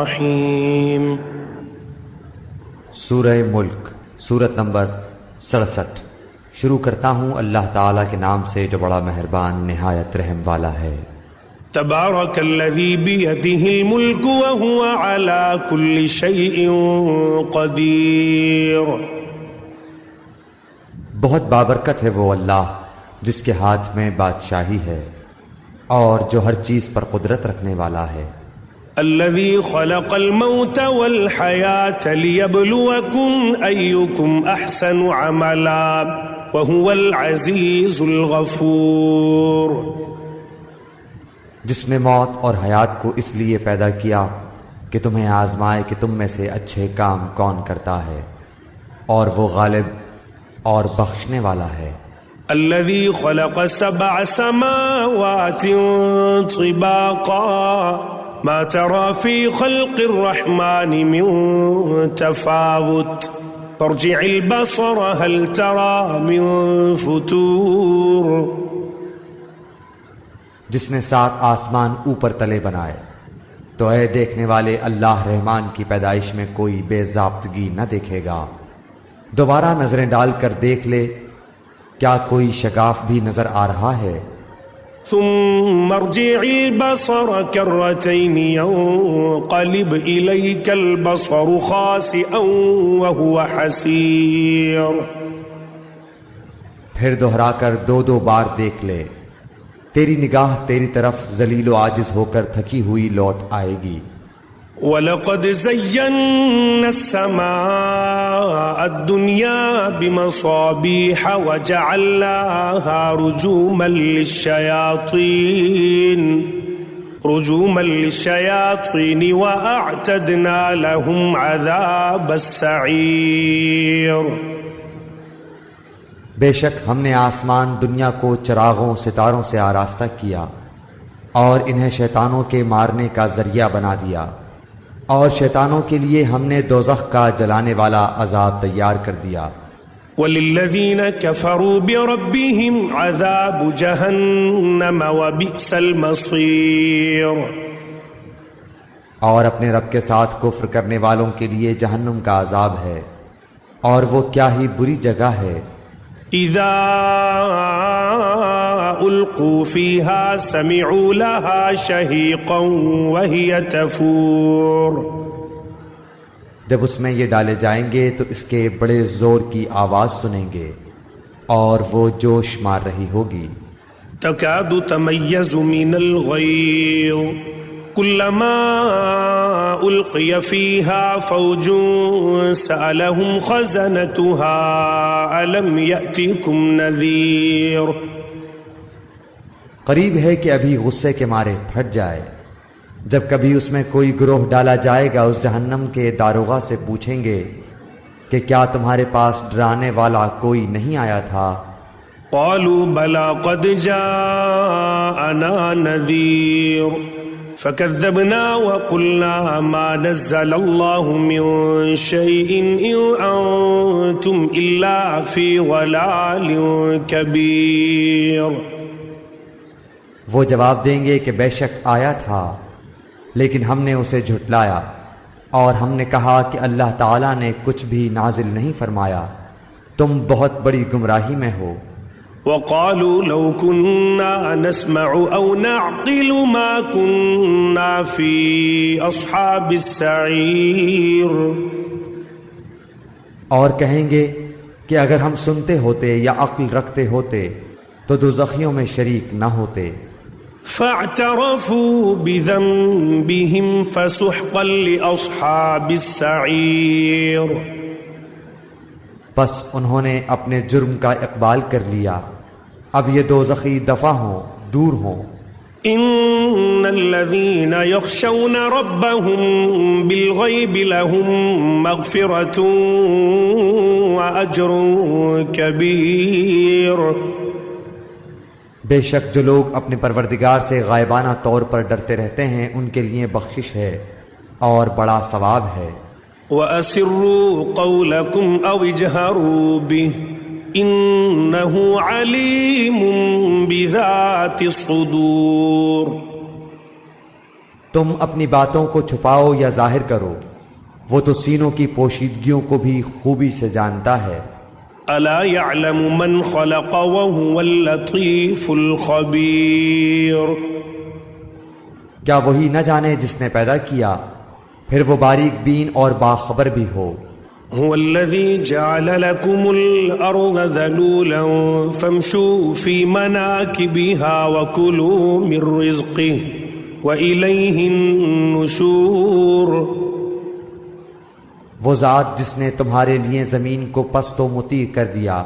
الرحیم۔ سورہ ملک، سورت نمبر 67۔ شروع کرتا ہوں اللہ تعالیٰ کے نام سے جو بڑا مہربان نہایت رحم والا ہے۔ تبارک الذی بیدہ الملک وہو علی کل شیء قدیر۔ بہت بابرکت ہے وہ اللہ جس کے ہاتھ میں بادشاہی ہے اور جو ہر چیز پر قدرت رکھنے والا ہے۔ الذی خلق الموت والحیاة لیبلوکم ایکم احسن عملا وہو العزیز الغفور۔ جس نے موت اور حیات کو اس لیے پیدا کیا کہ تمہیں آزمائے کہ تم میں سے اچھے کام کون کرتا ہے، اور وہ غالب اور بخشنے والا ہے۔ الذي خلق 7 سماوات طباقا ما ترى في خلق الرحمن من تفاوت فارجع البصر هل ترى من فطور۔ جس نے 7 آسمان اوپر تلے بنائے تو اے دیکھنے والے اللہ رحمان کی پیدائش میں کوئی بے ضابطگی نہ دیکھے گا۔ دوبارہ نظریں ڈال کر دیکھ لے، کیا کوئی شگاف بھی نظر آ رہا ہے؟ ثم ارجع البصر كرتين ينقلب إليك البصر خاسئا وهو حسير۔ پھر دوہرا کر 2 بار دیکھ لے، تیری نگاہ تیری طرف ذلیل و عاجز ہو کر تھکی ہوئی لوٹ آئے گی۔ وَلَقَدْ زَيَّنَّا السَّمَاءَ الدُّنْيَا بِمَصَابِيحَ وَجَعَلْنَاهَا رُجُومًا لِلشَّيَاطِينِ وَأَعْتَدْنَا لَهُمْ عَذَابَ السَّعِيرِ۔ بے شک ہم نے آسمان دنیا کو چراغوں ستاروں سے آراستہ کیا اور انہیں شیطانوں کے مارنے کا ذریعہ بنا دیا، اور شیطانوں کے لیے ہم نے دوزخ کا جلانے والا عذاب تیار کر دیا۔ وَلِلَّذِينَ كَفَرُوا بِرَبِّهِمْ عَذَابُ جَهَنَّمَ وَبِئْسَ الْمَصِيرُ۔ اور اپنے رب کے ساتھ کفر کرنے والوں کے لیے جہنم کا عذاب ہے، اور وہ کیا ہی بری جگہ ہے۔ اذا القوا فيها سمعوا لها شهيقا وهي تفور۔ جب اس میں یہ ڈالے جائیں گے تو اس کے بڑے زور کی آواز سنیں گے اور وہ جوش مار رہی ہوگی۔ تكاد تميز من الغيظ كلما ألقي فيها فوج سألهم خزنتها ألم يأتكم نذير۔ قریب ہے کہ ابھی غصے کے مارے پھٹ جائے، جب کبھی اس میں کوئی گروہ ڈالا جائے گا اس جہنم کے داروغہ سے پوچھیں گے کہ کیا تمہارے پاس ڈرانے والا کوئی نہیں آیا تھا؟ قالوا بلى قد جاءنا نذير فكذبنا وقلنا ما نزل الله من شيء إن أنتم إلا في ضلال كبير۔ وہ جواب دیں گے کہ بے شک آیا تھا لیکن ہم نے اسے جھٹلایا، اور ہم نے کہا کہ اللہ تعالیٰ نے کچھ بھی نازل نہیں فرمایا، تم بہت بڑی گمراہی میں ہو۔ وقالوا لو كنا نسمع أو نعقل ما كنا في أصحاب السعير۔ اور کہیں گے کہ اگر ہم سنتے ہوتے یا عقل رکھتے ہوتے تو دوزخیوں میں شریک نہ ہوتے۔ فاعترفوا بذنبهم فسحقا لأصحاب السعير۔ بس انہوں نے اپنے جرم کا اقبال کر لیا، اب یہ دوزخی دفع ہوں، دور ہوں۔ ان الذين يخشون ربهم بالغيب لهم مغفرة واجر كبير۔ بے شک جو لوگ اپنے پروردگار سے غائبانہ طور پر ڈرتے رہتے ہیں ان کے لیے بخشش ہے اور بڑا ثواب ہے۔ وَأَسِرُّوا قَوْلَكُمْ أَوْ اجْهَرُوا بِهِ إِنَّهُ عَلِيمٌ، علیم بذات الصدور۔ بے شک جو لوگ اپنے پروردگار سے غائبانہ طور پر ڈرتے رہتے ہیں ان کے لیے بخشش ہے اور بڑا ثواب ہے۔ وَأَسِرُّوا قَوْلَكُمْ أَوْ اجْهَرُوا بِهِ إِنَّهُ عَلِيمٌ بِذَاتِ الصُّدُورِ۔ تم اپنی باتوں کو چھپاؤ یا ظاہر کرو، وہ تو سینوں کی پوشیدگیوں کو بھی خوبی سے جانتا ہے۔ الا يعلم من خلق وهو اللطيف الخبير، کیا وہی نہ جانے جس نے پیدا کیا، پھر وہ باریک بین اور باخبر بھی ہو۔ هو الذي جعل لكم الأرض ذلولا فامشوا في مناكبها وكلوا من رزقه وإليه النشور، وہ ذات جس نے تمہارے لیے زمین کو پست و مطیع کر دیا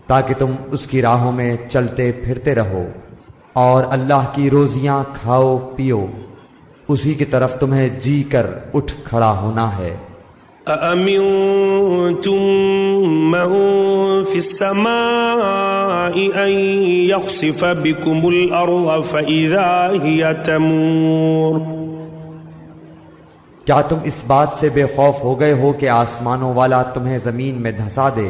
تاکہ تم اس کی راہوں میں چلتے پھرتے رہو، اور اللہ کی روزیاں کھاؤ پیو، اسی کی طرف تمہیں جی کر اٹھ کھڑا ہونا ہے۔ أأمنتم من في السماء أن يخسف بكم الأرض فإذا هي تمور، کیا تم اس بات سے بے خوف ہو گئے ہو کہ آسمانوں والا تمہیں زمین میں دھسا دے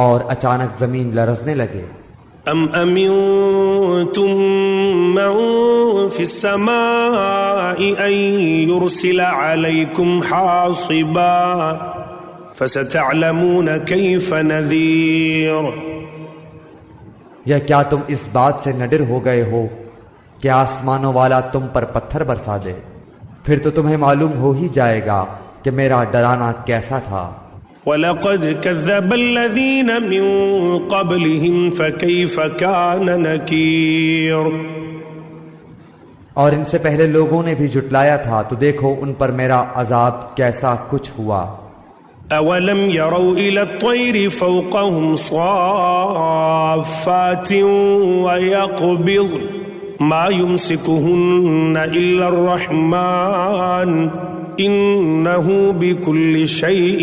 اور اچانک زمین لرزنے لگے؟ ام امنتم من في السماء ان يرسل عليكم حاصبا فستعلمون كيف نذير، یا کیا تم اس بات سے نڈر ہو گئے ہو کہ آسمانوں والا تم پر پتھر برسا دے؟ پھر تو تمہیں معلوم ہو ہی جائے گا کہ میرا ڈرانا کیسا تھا۔ وَلَقَدْ كَذَّبَ الَّذِينَ مِن قَبْلِهِمْ فَكَيْفَ كَانَ نَكِيرٌ، اور ان سے پہلے لوگوں نے بھی جھٹلایا تھا تو دیکھو ان پر میرا عذاب کیسا کچھ ہوا۔ أَوَلَمْ يَرَوْا إِلَى الطَّيْرِ فَوْقَهُمْ صَافَّاتٍ وَيَقْبِضْنَ مَا يُمْسِكُهُنَّ إِلَّا الرَّحْمَنُ إِنَّهُ بِكُلِّ شَيْءٍ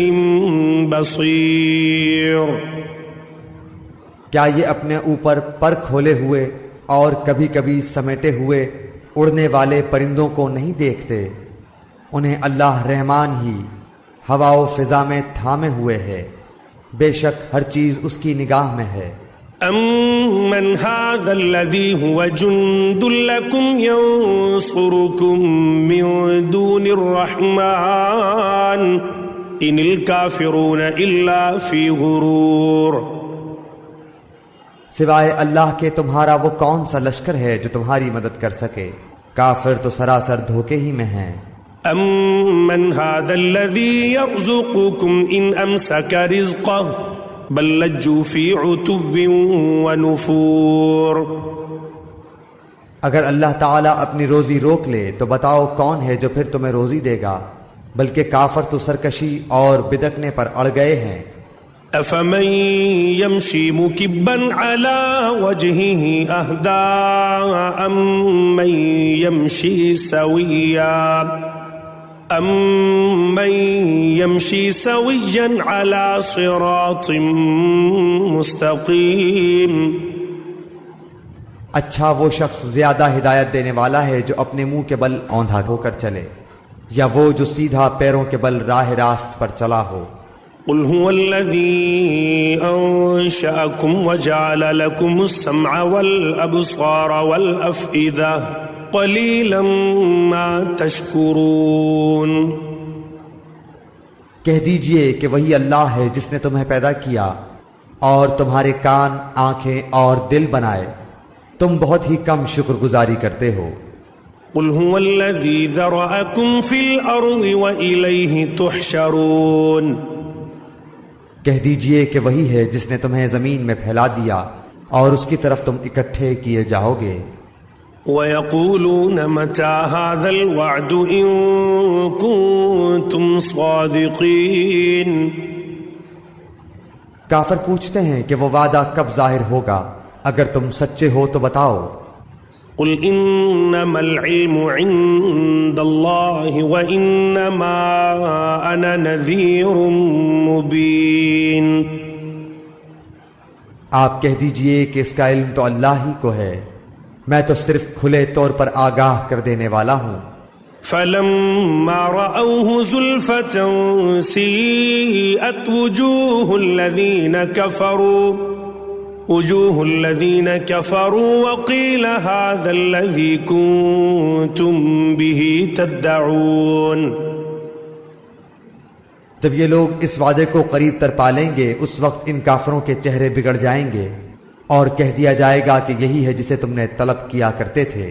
بَصِيرٌ، کیا یہ اپنے اوپر پر کھولے ہوئے اور کبھی کبھی سمیٹے ہوئے اڑنے والے پرندوں کو نہیں دیکھتے؟ انہیں اللہ رحمان ہی ہوا و فضا میں تھامے ہوئے ہے، بے شک ہر چیز اس کی نگاہ میں ہے۔ أَمَّنْ هَذَا الَّذِي هُوَ جُنْدٌ لَكُمْ يَنْصُرُكُمْ مِنْ دُونِ الرَّحْمَنِ إِنِ الْكَافِرُونَ إِلَّا فِي غُرُورٍ، سوائے اللہ کے تمہارا وہ کون سا لشکر ہے جو تمہاری مدد کر سکے؟ کافر تو سراسر دھوکے ہی میں ہیں۔ أَمَّنْ هَذَا الَّذِي يَرْزُقُكُمْ إِنْ أَمْسَكَ رِزْقَهُ بل لجوا فی عتو ونفور، اگر اللہ تعالیٰ اپنی روزی روک لے تو بتاؤ کون ہے جو پھر تمہیں روزی دے گا، بلکہ کافر تو سرکشی اور بدکنے پر اڑ گئے ہیں۔ افمن یمشی مکبا علی وجہہ اہدی امن یمشی سویا أَمَّن يَمْشِي سَوِيًّا عَلَى صِرَاطٍ مُسْتَقِيمٍ، اچھا وہ شخص زیادہ ہدایت دینے والا ہے جو اپنے منہ کے بل اوندھا ہو کر چلے، یا وہ جو سیدھا پیروں کے بل راہ راست پر چلا ہو۔ قُلْ هُوَ الَّذِي أَنشَأَكُمْ وَجَعَلَ لَكُمُ السَّمْعَ وَالْأَبْصَارَ وَالْأَفْئِدَةَ قلیلا ما تشکرون، کہہ دیجئے کہ وہی اللہ ہے جس نے تمہیں پیدا کیا اور تمہارے کان، آنکھیں اور دل بنائے، تم بہت ہی کم شکر گزاری کرتے ہو۔ قل هو الذی ذرأکم فی الارض وإلیہ تحشرون، کہہ دیجئے کہ وہی ہے جس نے تمہیں زمین میں پھیلا دیا اور اس کی طرف تم اکٹھے کیے جاؤ گے۔ وَيَقُولُونَ مَتَى هَذَا الْوَعْدُ إِن كُنتُمْ صَادِقِينَ، کافر پوچھتے ہیں کہ وہ وعدہ کب ظاہر ہوگا، اگر تم سچے ہو تو بتاؤ۔ قُلْ إِنَّمَا الْعِلْمُ عِندَ اللَّهِ وَإِنَّمَا أَنَا نَذِيرٌ مُبِينٌ، آپ کہہ دیجئے کہ اس کا علم تو اللہ ہی کو ہے، میں تو صرف کھلے طور پر آگاہ کر دینے والا ہوں۔ فَلَمَّا رَأَوْهُ زُلْفَةً سِيئَتْ وُجُوهُ الَّذِينَ كَفَرُوا وجوه الذين كفروا وقيل هذا الذي كنتم به تدعون۔ جب یہ لوگ اس وعدے کو قریب تر پالیں گے اس وقت ان کافروں کے چہرے بگڑ جائیں گے اور کہہ دیا جائے گا کہ یہی ہے جسے تم نے طلب کیا کرتے تھے۔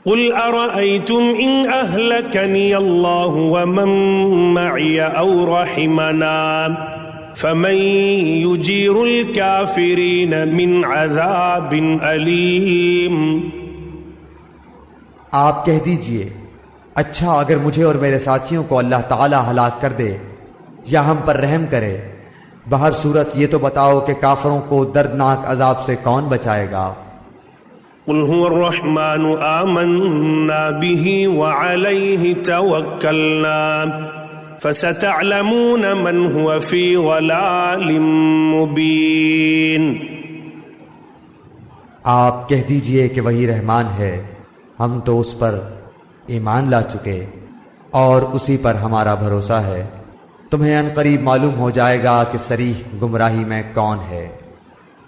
قل أرأيتم إن أهلكني الله ومن معي أو رحمنا فمن يجير الكافرين من عذاب أليم۔ آپ کہہ دیجئے اچھا اگر مجھے اور میرے ساتھیوں کو اللہ تعالی ہلاک کر دے یا ہم پر رحم کرے، بہر صورت یہ تو بتاؤ کہ کافروں کو دردناک عذاب سے کون بچائے گا؟ قل هو الرحمن آمنا به وعليه توكلنا فستعلمون من هو في ضلال مبين۔ آپ کہہ دیجئے کہ وہی رحمان ہے، ہم تو اس پر ایمان لا چکے اور اسی پر ہمارا بھروسہ ہے، تمہیں ان قریب معلوم ہو جائے گا کہ صریح گمراہی میں کون ہے۔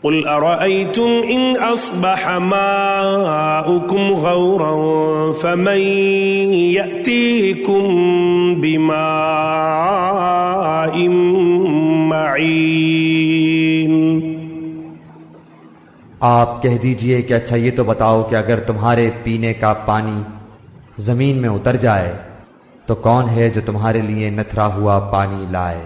قل أرأيتم إن أصبح ماؤكم غورا فمن يأتيكم بماء معين۔ آپ کہہ دیجئے کہ اچھا یہ تو بتاؤ کہ اگر تمہارے پینے کا پانی زمین میں اتر جائے تو کون ہے جو تمہارے لیے نتھرا ہوا پانی لائے؟